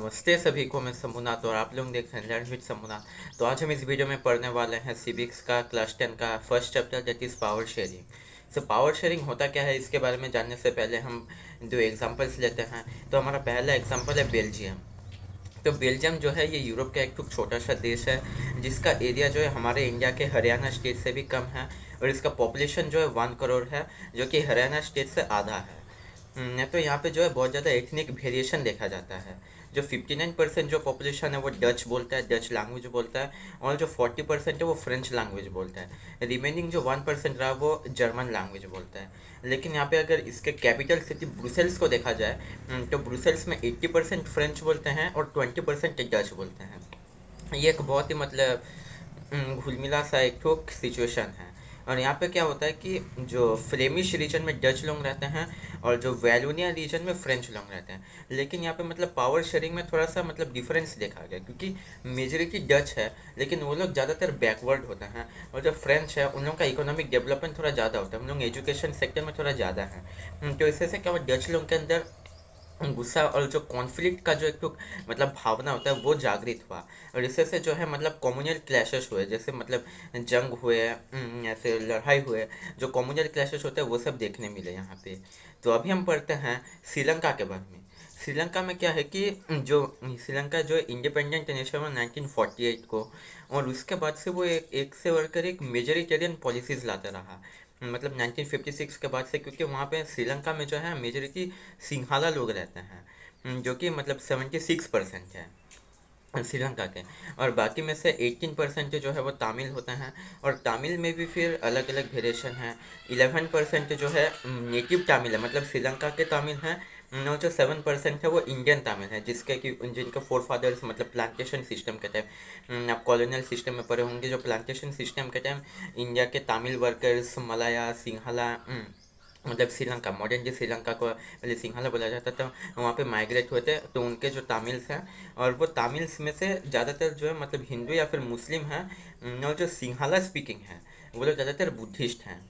नमस्ते सभी को, मैं शंभुनाथ और आप लोग देख रहे हैं लर्न विद शंभुनाथ। तो आज हम इस वीडियो में पढ़ने वाले हैं सिविक्स का क्लास 10 का first chapter, that is power sharing. Power sharing होता क्या है, इसके बारे में जानने से पहले हम दो एग्जांपल्स लेते हैं। तो हमारा पहला एग्जांपल है बेल्जियम। तो बेल्जियम जो है ये यूरोप का एक छोटा सा देश है, जिसका एरिया जो है हमारे इंडिया के हरियाणा स्टेट से भी कम है, और इसका पॉपुलेशन जो है 1 करोड़ है, जो कि हरियाणा स्टेट से आधा है। तो यहाँ पे जो है बहुत ज़्यादा एथनिक वेरिएशन देखा जाता है। जो 59% जो पॉपुलेशन है वो डच बोलता है, डच लैंग्वेज बोलता है, और जो 40% है वो फ्रेंच लैंग्वेज बोलता है। रिमेनिंग जो 1% रहा वो जर्मन लैंग्वेज बोलता है। लेकिन यहाँ पे अगर इसके कैपिटल सिटी ब्रुसेल्स को देखा जाए, तो ब्रुसेल्स में 80% फ्रेंच बोलते हैं और 20% डच बोलते हैं। ये एक बहुत ही मतलब घुल मिला सा एक ठोक सिचुएशन है। और यहाँ पे क्या होता है कि जो फ्लेमिश रीजन में डच लोग रहते हैं और जो वैलोनिया रीजन में फ्रेंच लोग रहते हैं। लेकिन यहाँ पे मतलब पावर शेयरिंग में थोड़ा सा मतलब डिफरेंस देखा गया, क्योंकि मेजोरिटी डच है लेकिन वो लोग ज़्यादातर बैकवर्ड होते हैं, और जो फ्रेंच है उन लोगों का इकोनॉमिक डेवलपमेंट थोड़ा ज़्यादा होता है, उन लोग एजुकेशन सेक्टर में थोड़ा ज़्यादा है। तो इससे से क्या हुआ, डच लोगों के अंदर गुस्सा और जो कॉन्फ्लिक्ट का जो एक तो मतलब भावना होता है वो जागृत हुआ। और इससे से जो है मतलब कम्युनल क्लैशेस हुए, जैसे मतलब जंग हुए, ऐसे लड़ाई हुए, जो कम्युनल क्लैशेस होते हैं वो सब देखने मिले यहाँ पे। तो अभी हम पढ़ते हैं श्रीलंका के बारे में। श्रीलंका में क्या है कि जो श्रीलंका जो इंडिपेंडेंट नेशन हुआ 1948 को, और उसके बाद से वो एक से बढ़कर एक मेजोरिटेरियन पॉलिसीज़ लाता रहा, मतलब 1956 के बाद से, क्योंकि वहाँ पे श्रीलंका में जो है मेजोरिटी सिंघाला लोग रहते हैं, जो कि मतलब 76% है श्रीलंका के। और बाकी में से 18% जो है वो तमिल होते हैं, और तमिल में भी फिर अलग अलग वेरिएशन है। 11% जो है नेटिव तमिल है, मतलब श्रीलंका के तमिल हैं। और जो 7% है वो इंडियन तमिल है, जिसके कि जिनके फोर फादर्स मतलब प्लांटेशन सिस्टम के टाइम, आप कॉलोनियल सिस्टम में पढ़े होंगे, जो प्लांटेशन सिस्टम के टाइम इंडिया के तमिल वर्कर्स मलाया सिंहला, मतलब श्रीलंका मॉडर्न जो श्रीलंका को पहले सिंघाला बोला जाता था, वहाँ पे माइग्रेट हुए थे। तो उनके जो तमिल्स हैं, और वो तमिल्स में से ज़्यादातर जो है मतलब हिंदू या फिर मुस्लिम हैं, और जो सिंघाला स्पीकिंग है वो लोग ज़्यादातर बुद्धिस्ट हैं।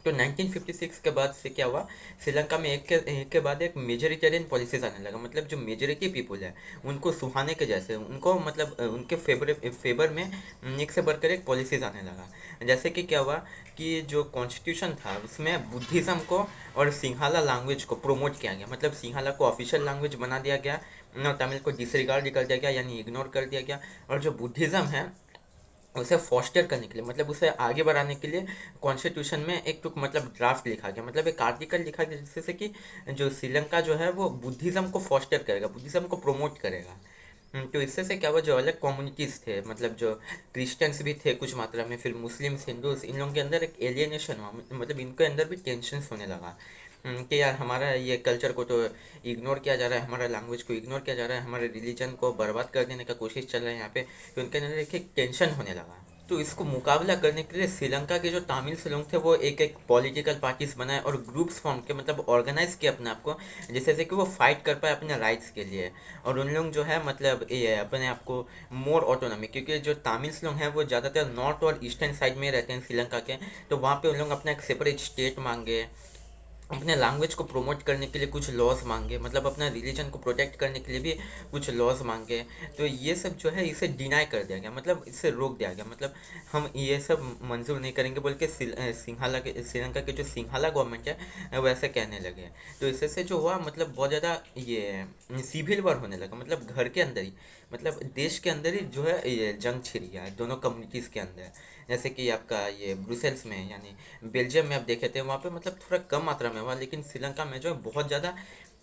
तो 1956 के बाद से क्या हुआ, श्रीलंका में एक के बाद एक मेजोरिटेरियन पॉलिसीज आने लगा, मतलब जो मेजोरिटी पीपल है उनको सुहाने के जैसे, उनको मतलब उनके फेवर में एक से बढ़कर एक पॉलिसीज आने लगा। जैसे कि क्या हुआ कि जो कॉन्स्टिट्यूशन था उसमें बुद्धिज़्म को और सिंहाला लैंग्वेज को प्रमोट किया गया, मतलब सिंहाला को ऑफिशियल लैंग्वेज बना दिया गया, और तमिल को डिसरिगार्ड कर दिया गया, यानी इग्नोर कर दिया गया। और जो बुद्धिज़्म है उसे फॉस्टर करने के लिए, मतलब उसे आगे बढ़ाने के लिए कॉन्स्टिट्यूशन में एक टुक मतलब ड्राफ्ट लिखा गया, मतलब एक आर्टिकल लिखा गया, जिससे कि जो श्रीलंका जो है वो बुद्धिज़्म को फॉस्टर करेगा, बुद्धिज़्म को प्रमोट करेगा। तो इससे से क्या हुआ, जो अलग कम्युनिटीज़ थे, मतलब जो क्रिश्चियंस भी थे कुछ मात्रा में, फिर मुस्लिम्स हिंदूज, इन लोगों के अंदर एक एलियनेशन हुआ, मतलब इनके अंदर भी टेंशन होने लगा। कि यार हमारा ये कल्चर को तो इग्नोर किया जा रहा है, हमारा लैंग्वेज को इग्नोर किया जा रहा है, हमारे रिलीजन को बर्बाद कर देने का कोशिश चल रहा है यहाँ पे। तो उनके अंदर एक टेंशन होने लगा। तो इसको मुकाबला करने के लिए श्रीलंका के जो तमिल लोग थे वो एक एक पॉलिटिकल पार्टीज बनाए और ग्रुप्स फॉर्म के, मतलब ऑर्गेनाइज किए अपने आप को, जिससे कि वो फाइट कर पाए अपने राइट्स के लिए। और उन लोग जो है मतलब ये अपने आप को मोर ऑटोनॉमी, क्योंकि जो तमिल लोग हैं वो ज़्यादातर नॉर्थ और ईस्टर्न साइड में रहते हैं श्रीलंका के, तो वहाँ पे उन लोग अपना एक सेपरेट स्टेट मांगे, अपने लैंग्वेज को प्रमोट करने के लिए कुछ लॉज मांगे, मतलब अपना रिलीजन को प्रोटेक्ट करने के लिए भी कुछ लॉज मांगे। तो ये सब जो है इसे डिनाई कर दिया गया, मतलब इससे रोक दिया गया, मतलब हम ये सब मंजूर नहीं करेंगे बोल के सिंघाला के, श्रीलंका के जो सिंघाला गवर्नमेंट है वो ऐसे कहने लगे। तो इससे से जो हुआ मतलब बहुत ज़्यादा ये सिविल वॉर होने लगा, मतलब घर के अंदर ही, मतलब देश के अंदर ही जो है ये जंग छिड़ गया दोनों कम्युनिटीज़ के अंदर। जैसे कि आपका ये ब्रुसेल्स में, यानी बेल्जियम में आप देखे थे, वहाँ पे मतलब थोड़ा कम मात्रा में हुआ, लेकिन श्रीलंका में जो है बहुत ज़्यादा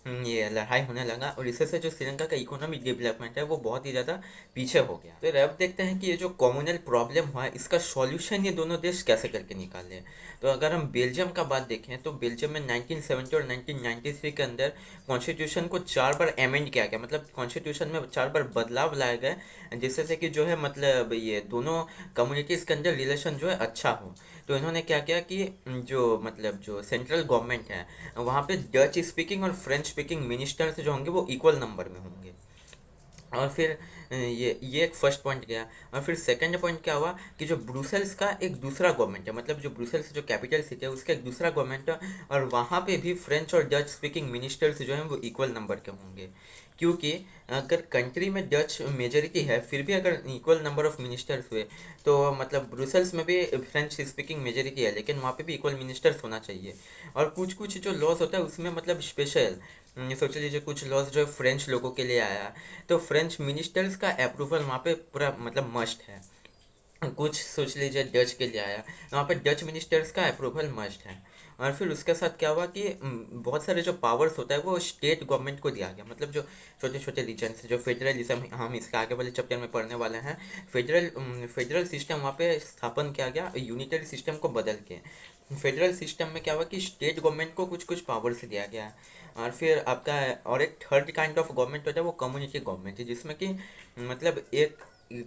ये लड़ाई होने लगा, और इससे से जो श्रीलंका का इकोनॉमिक डेवलपमेंट है वो बहुत ही ज़्यादा पीछे हो गया। तो अब देखते हैं कि ये जो कॉम्युनल प्रॉब्लम हुआ है इसका सॉल्यूशन ये दोनों देश कैसे करके निकाले। तो अगर हम बेल्जियम का बात देखें तो बेल्जियम में 1970 और 1993 के अंदर कॉन्स्टिट्यूशन को 4 बार अमेंड किया गया, मतलब कॉन्स्टिट्यूशन में 4 बार बदलाव लाए गए, जिससे से कि जो है मतलब ये दोनों कम्युनिटीज़ के अंदर रिलेशन जो है अच्छा हो। तो इन्होंने क्या किया कि जो मतलब जो सेंट्रल गवर्नमेंट है वहाँ पे डच स्पीकिंग और फ्रेंच स्पीकिंग मिनिस्टर्स जो होंगे वो इक्वल नंबर में होंगे। और फिर ये एक फर्स्ट पॉइंट गया। और फिर सेकंड पॉइंट क्या हुआ कि जो ब्रुसेल्स का एक दूसरा गवर्नमेंट है, मतलब जो ब्रुसेल्स जो कैपिटल सिटी है उसका एक दूसरा गवर्नमेंट है, और वहाँ पे भी फ्रेंच और डच स्पीकिंग मिनिस्टर्स जो हैं वो इक्वल नंबर के होंगे। क्योंकि अगर कंट्री में डच मेजोरिटी है फिर भी अगर इक्वल नंबर ऑफ मिनिस्टर्स हुए तो मतलब ब्रुसेल्स में भी फ्रेंच स्पीकिंग मेजोरिटी है लेकिन वहाँ पे भी इक्वल मिनिस्टर्स होना चाहिए। और कुछ कुछ जो लॉज होता है उसमें मतलब स्पेशल सोच लीजिए कुछ लॉज जो फ्रेंच लोगों के लिए आया तो फ्रेंच मिनिस्टर्स का अप्रूवल वहाँ पे पूरा मतलब मस्ट है। कुछ सोच लीजिए डच के लिए आया वहाँ पे डच मिनिस्टर्स का अप्रूवल मस्ट है। और फिर उसके साथ क्या हुआ कि बहुत सारे जो पावर्स होता है वो स्टेट गवर्नमेंट को दिया गया मतलब जो छोटे छोटे रीजन्स जो फेडरलिज्म हम इसके आगे वाले चैप्टर में पढ़ने वाले हैं। फेडरल सिस्टम वहाँ पे स्थापन किया गया यूनिटरी सिस्टम को बदल के। फेडरल सिस्टम में क्या हुआ कि स्टेट गवर्नमेंट को कुछ कुछ पावर्स दिया गया। और फिर आपका और एक थर्ड काइंड ऑफ गवर्नमेंट होता है वो कम्युनिटी गवर्नमेंट है जिसमें कि मतलब एक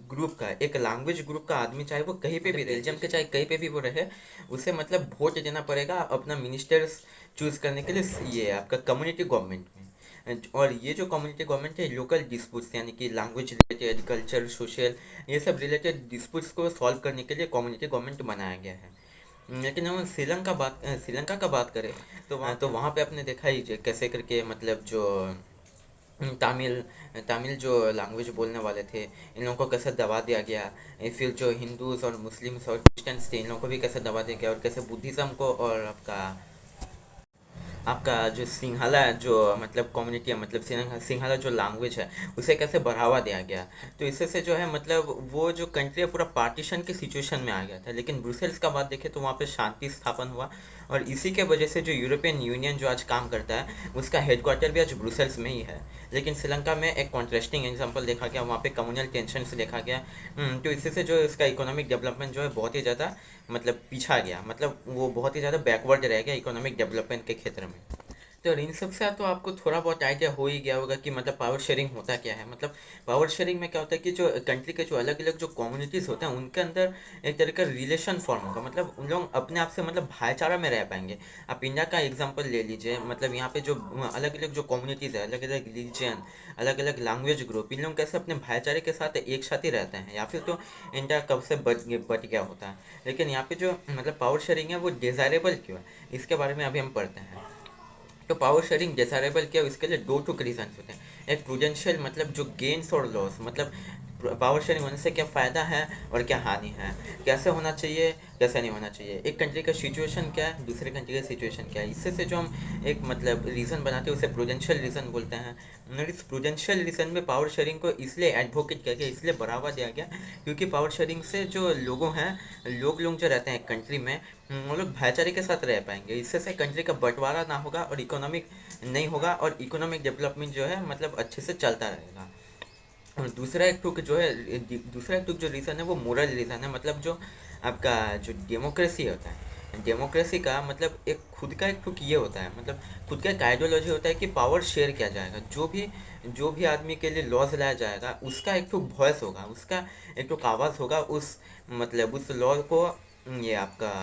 ग्रुप का एक लैंग्वेज ग्रुप का आदमी चाहे वो कहीं पे भी रहे बेल्जियम के चाहे कहीं पे भी वो रहे उसे मतलब वोट देना पड़ेगा अपना मिनिस्टर्स चूज करने के लिए ये आपका कम्युनिटी गवर्नमेंट में। और ये जो कम्युनिटी गवर्नमेंट है लोकल डिस्प्यूट्स यानी कि लैंग्वेज रिलेटेड कल्चर सोशल ये सब रिलेटेड डिस्प्यूट्स को सॉल्व करने के लिए कम्युनिटी गवर्नमेंट बनाया गया है। लेकिन हम श्रीलंका का बात करें तो वहाँ पे आपने देखा ही कैसे करके मतलब जो तमिल तमिल जो लैंग्वेज बोलने वाले थे इन लोगों को कैसे दबा दिया गया। फिर जो हिंदूज और मुस्लिम्स और क्रिश्चियंस थे इन लोगों को भी कैसे दबा दिया गया और कैसे बुद्धिज़्म को और आपका आपका जो सिंहाला जो मतलब कम्युनिटी है मतलब सिंहाला जो लैंग्वेज है उसे कैसे बढ़ावा दिया गया। तो इससे से जो है मतलब वो जो कंट्री है पूरा पार्टीशन के सिचुएशन में आ गया था। लेकिन ब्रुसेल्स का बात देखें तो वहाँ पे शांति स्थापन हुआ और इसी के वजह से जो यूरोपियन यूनियन जो आज काम करता है उसका हेडक्वार्टर भी आज ब्रुसेल्स में ही है। लेकिन श्रीलंका में एक कॉन्ट्रास्टिंग एग्जांपल देखा गया वहाँ पे कम्युनल टेंशन से देखा गया। तो इससे से जो इसका इकोनॉमिक डेवलपमेंट जो है बहुत ही ज़्यादा मतलब पीछा गया मतलब वो बहुत ही ज़्यादा बैकवर्ड रह गया इकोनॉमिक डेवलपमेंट के क्षेत्र में। तो इन सब से तो आपको थोड़ा बहुत आइडिया हो ही गया होगा कि मतलब पावर शेयरिंग होता क्या है। मतलब पावर शेयरिंग में क्या होता है कि जो कंट्री के जो अलग अलग जो कम्युनिटीज़ होते हैं उनके अंदर एक तरह का रिलेशन फॉर्म होगा मतलब उन लोग अपने आप से मतलब भाईचारा में रह पाएंगे। आप इंडिया का एग्जांपल ले लीजिए मतलब यहाँ पे जो अलग अलग जो कम्युनिटीज़ है अलग अलग रिलीजन अलग अलग लैंग्वेज ग्रुप इन लोग कैसे अपने भाईचारे के साथ एक साथ ही रहते हैं या फिर तो इंडिया कब से बट गया होता है। लेकिन यहाँ पे जो मतलब पावर शेयरिंग है वो डिज़ायरेबल क्यों है इसके बारे में अभी हम पढ़ते हैं। तो पावर शेयरिंग डिसाइरेबल क्या इसके लिए दो टू रीजन होते हैं। एक प्रूडेंशियल मतलब जो गेन्स और लॉस मतलब पावर शेयरिंग होने से क्या फ़ायदा है और क्या हानि है कैसे होना चाहिए कैसे नहीं होना चाहिए एक कंट्री का सिचुएशन क्या है दूसरे कंट्री का सिचुएशन क्या है। इससे से जो हम एक मतलब रीज़न बनाते हैं उसे प्रूडेंशियल रीज़न बोलते हैं। और इस प्रूडेंशियल रीज़न में पावर शेयरिंग को इसलिए एडवोकेट किया गया इसलिए बढ़ावा दिया गया क्योंकि पावर शेयरिंग से जो लोगों हैं लोग जो रहते हैं कंट्री में वो लोग भाईचारे के साथ रह पाएंगे। इससे से कंट्री का बंटवारा ना होगा और इकोनॉमिक नहीं होगा और इकोनॉमिक डेवलपमेंट जो है मतलब अच्छे से चलता रहेगा। और दूसरा एक जो रीज़न है वो मोरल रीज़न है मतलब जो आपका जो डेमोक्रेसी होता है डेमोक्रेसी का मतलब एक ठुक ये होता है मतलब खुद का एक आइडियोलॉजी होता है कि पावर शेयर किया जाएगा जो भी आदमी के लिए लॉज लाया जाएगा उसका एक ठुक वॉइस होगा उसका एक ठुक आवाज़ होगा उस मतलब उस लॉ को ये आपका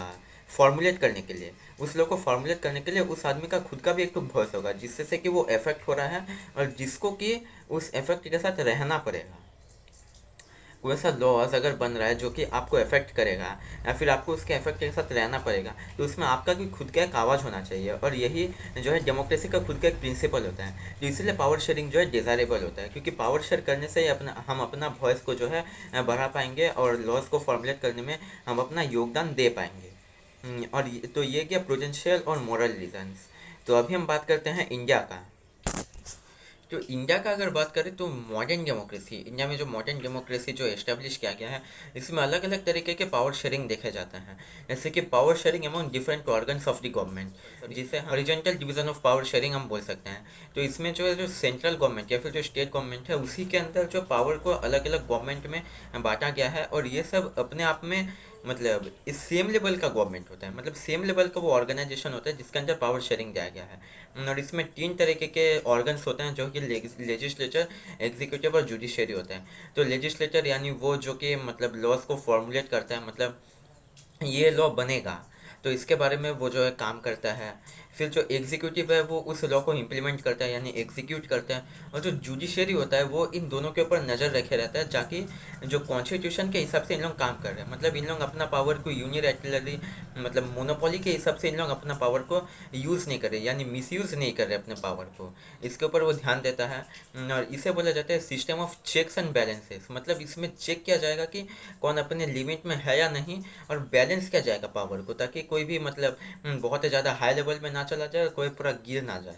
फॉर्मुलेट करने के लिए उस लोग को फॉर्मुलेट करने के लिए उस आदमी का खुद का भी एक तो वॉइस होगा जिससे से कि वो इफेक्ट हो रहा है और जिसको कि उस इफेक्ट के साथ रहना पड़ेगा। कोई ऐसा लॉज अगर बन रहा है जो कि आपको इफेक्ट करेगा या फिर आपको उसके इफेक्ट के साथ रहना पड़ेगा तो उसमें आपका भी खुद का एक आवाज़ होना चाहिए और यही जो है डेमोक्रेसी का खुद का एक प्रिंसिपल होता है। तो इसलिए पावर शेयरिंग जो है डिज़ायरेबल होता है क्योंकि पावर शेयर करने से ही हम अपना वॉइस को जो है बढ़ा पाएंगे और लॉज को फॉर्मुलेट करने में हम अपना योगदान दे पाएंगे। और तो ये क्या प्रूडेंशियल और मोरल रीजंस। तो अभी हम बात करते हैं इंडिया का। तो इंडिया का अगर बात करें तो मॉडर्न डेमोक्रेसी इंडिया में जो मॉडर्न डेमोक्रेसी जो एस्टेब्लिश किया गया है इसमें अलग अलग तरीके के पावर शेयरिंग देखे जाते हैं। जैसे कि power sharing among different organs of the government जिसे horizontal division of power sharing हम बोल सकते हैं। तो इसमें जो है जो सेंट्रल गवर्नमेंट या फिर जो स्टेट गवर्नमेंट है उसी के अंदर जो पावर को अलग अलग गवर्नमेंट में बांटा गया है और ये सब अपने आप में मतलब इस सेम लेवल का गवर्नमेंट होता है मतलब सेम लेवल का वो ऑर्गेनाइजेशन होता है जिसके अंदर पावर शेयरिंग दिया गया है। और इसमें तीन तरीके के ऑर्गन्स होते हैं जो कि लेजिस्लेचर एग्जीक्यूटिव और जुडिशरी होते हैं। तो लेजिस्लेचर यानी वो जो कि मतलब लॉज को फॉर्मुलेट करता है मतलब ये लॉ बनेगा तो इसके बारे में वो जो है काम करता है। फिर जो एग्जीक्यूटिव है वो उस लॉ को इम्प्लीमेंट करता है यानी एग्जीक्यूट करता है, और जो जुडिशरी होता है वो इन दोनों के ऊपर नज़र रखे रहता है, ताकि जो कॉन्स्टिट्यूशन के हिसाब से इन लोग काम कर रहे हैं, मतलब इन लोग अपना पावर को यूनिलैटरली, मतलब मोनोपोली के हिसाब से इन लोग अपना पावर को यूज़ नहीं कर रहे यानी मिसयूज़ नहीं कर रहे अपने पावर को, इसके ऊपर वो ध्यान देता है। और इसे बोला जाता है system of checks and balances, मतलब इसमें चेक किया जाएगा कि कौन अपने लिमिट में है या नहीं, और बैलेंस किया जाएगा पावर को, ताकि कोई भी मतलब बहुत ज़्यादा हाई लेवल में ना चला जाए और कोई पूरा गिर ना जाए,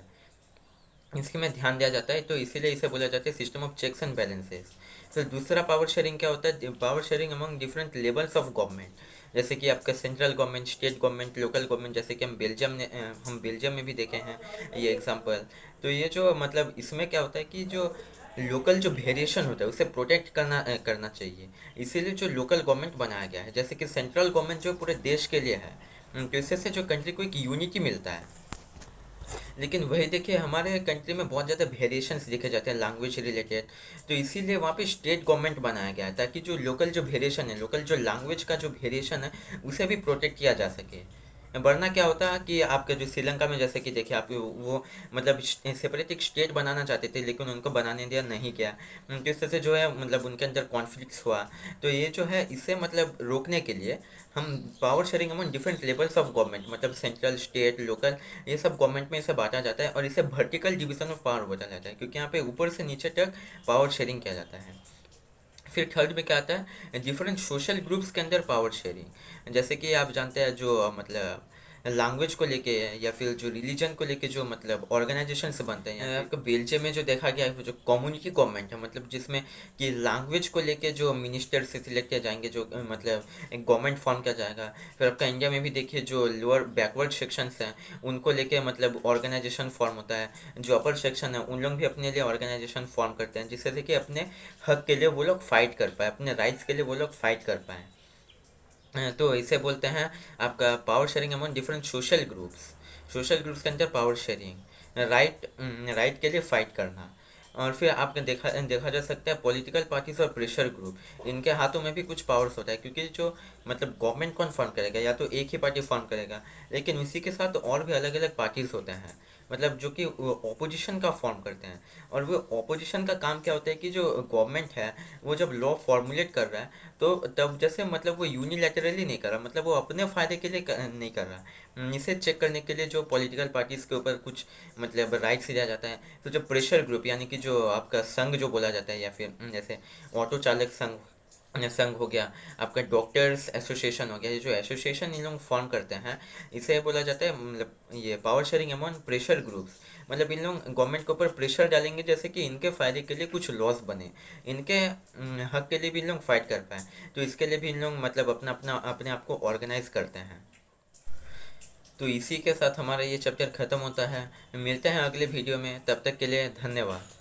इसके में ध्यान दिया जाता है। तो इसीलिए इसे बोला जाता है system of checks and balances. तो दूसरा पावर शेयरिंग क्या होता है, power sharing among different levels of government, जैसे कि आपका central government, state government, local government, जैसे कि हम बेल्जियम में भी देखे हैं ये एग्जांपल। तो ये जो मतलब इसमें क्या होता है कि जो लोकल जो वेरिएशन होता है उसे प्रोटेक्ट करना चाहिए, इसीलिए जो लोकल गवर्नमेंट बनाया गया है। जैसे कि सेंट्रल गवर्नमेंट जो पूरे देश के लिए है, तो इससे से जो कंट्री को एक यूनिटी मिलता है। लेकिन वही देखिए हमारे कंट्री में बहुत ज़्यादा वेरिएशंस देखे जाते हैं लैंग्वेज रिलेटेड, तो इसीलिए वहाँ पे स्टेट गवर्नमेंट बनाया गया है, ताकि जो लोकल जो वेरिएशन है, लोकल जो लैंग्वेज का जो वेरिएशन है उसे भी प्रोटेक्ट किया जा सके। वरना क्या होता है कि आपके जो श्रीलंका में जैसे कि देखिए आप वो मतलब सेपरेट एक स्टेट बनाना चाहते थे, लेकिन उनको बनाने दिया नहीं किया, तो इस तरह से जो है मतलब उनके अंदर कॉन्फ्लिक्ट्स हुआ। तो ये जो है इसे मतलब रोकने के लिए हम power sharing among different levels of government, मतलब सेंट्रल, स्टेट, लोकल, ये सब गवर्नमेंट में इसे बांटा जाता है, और इसे वर्टिकल डिवीजन ऑफ पावर बोला जाता है, क्योंकि यहाँ पे ऊपर से नीचे तक पावर शेयरिंग किया जाता है। फिर थर्ड में क्या आता है, डिफरेंट सोशल ग्रुप्स के अंदर पावर शेयरिंग, जैसे कि आप जानते हैं जो मतलब लैंग्वेज को लेके या फिर जो रिलीजन को लेके जो मतलब ऑर्गेनाइजेशन से बनते हैं, आपको बेल्जियम में जो देखा गया है जो कम्युनिटी गवर्नमेंट है, मतलब जिसमें कि लैंग्वेज को लेके जो मिनिस्टर से सिलेक्ट किया जाएंगे, जो मतलब एक गवर्नमेंट फॉर्म किया जाएगा। फिर आपका इंडिया में भी देखिए जो लोअर बैकवर्ड सेक्शंस हैं उनको लेके मतलब ऑर्गेनाइजेशन फॉर्म होता है, जो अपर सेक्शन है उन लोग भी अपने लिए ऑर्गेनाइजेशन फॉर्म करते हैं, जिससे कि अपने हक के लिए वो लोग फाइट कर पाए, अपने राइट्स के लिए वो लोग फाइट कर पाए। तो इसे बोलते हैं आपका power sharing among different social groups. Social groups के अंदर पावर शेयरिंग, राइट के लिए फाइट करना। और फिर आपने देखा देखा जा सकता है पॉलिटिकल पार्टीज और प्रेशर ग्रुप, इनके हाथों में भी कुछ पावर्स होता है, क्योंकि जो मतलब गवर्नमेंट कौन फॉर्म करेगा, या तो एक ही पार्टी फॉर्म करेगा, लेकिन उसी के साथ और भी अलग अलग पार्टीज होते हैं, मतलब जो कि ऑपोजिशन का फॉर्म करते हैं। और वो ऑपोजिशन का काम क्या होता है कि जो गवर्नमेंट है वो जब लॉ फॉर्मुलेट कर रहा है, तो तब जैसे मतलब वो यूनिलैटरली नहीं कर रहा, मतलब वो अपने फ़ायदे के लिए नहीं कर रहा, इसे चेक करने के लिए जो पॉलिटिकल पार्टीज़ के ऊपर कुछ मतलब राइट्स दिया जाता है। तो जो प्रेशर ग्रुप यानी कि जो आपका संघ जो बोला जाता है, या फिर जैसे ऑटो चालक संघ हो गया, आपका डॉक्टर्स एसोसिएशन हो गया, ये जो एसोसिएशन इन लोग फॉर्म करते हैं, इसे बोला जाता है मतलब ये power sharing among pressure groups. मतलब इन लोग गवर्नमेंट के ऊपर प्रेशर डालेंगे, जैसे कि इनके फ़ायदे के लिए कुछ लॉस बने, इनके हक के लिए भी इन लोग फाइट कर पाए, तो इसके लिए भी इन लोग मतलब अपने आप को ऑर्गेनाइज करते हैं। तो इसी के साथ हमारा ये चैप्टर ख़त्म होता है। मिलते हैं अगले वीडियो में, तब तक के लिए धन्यवाद।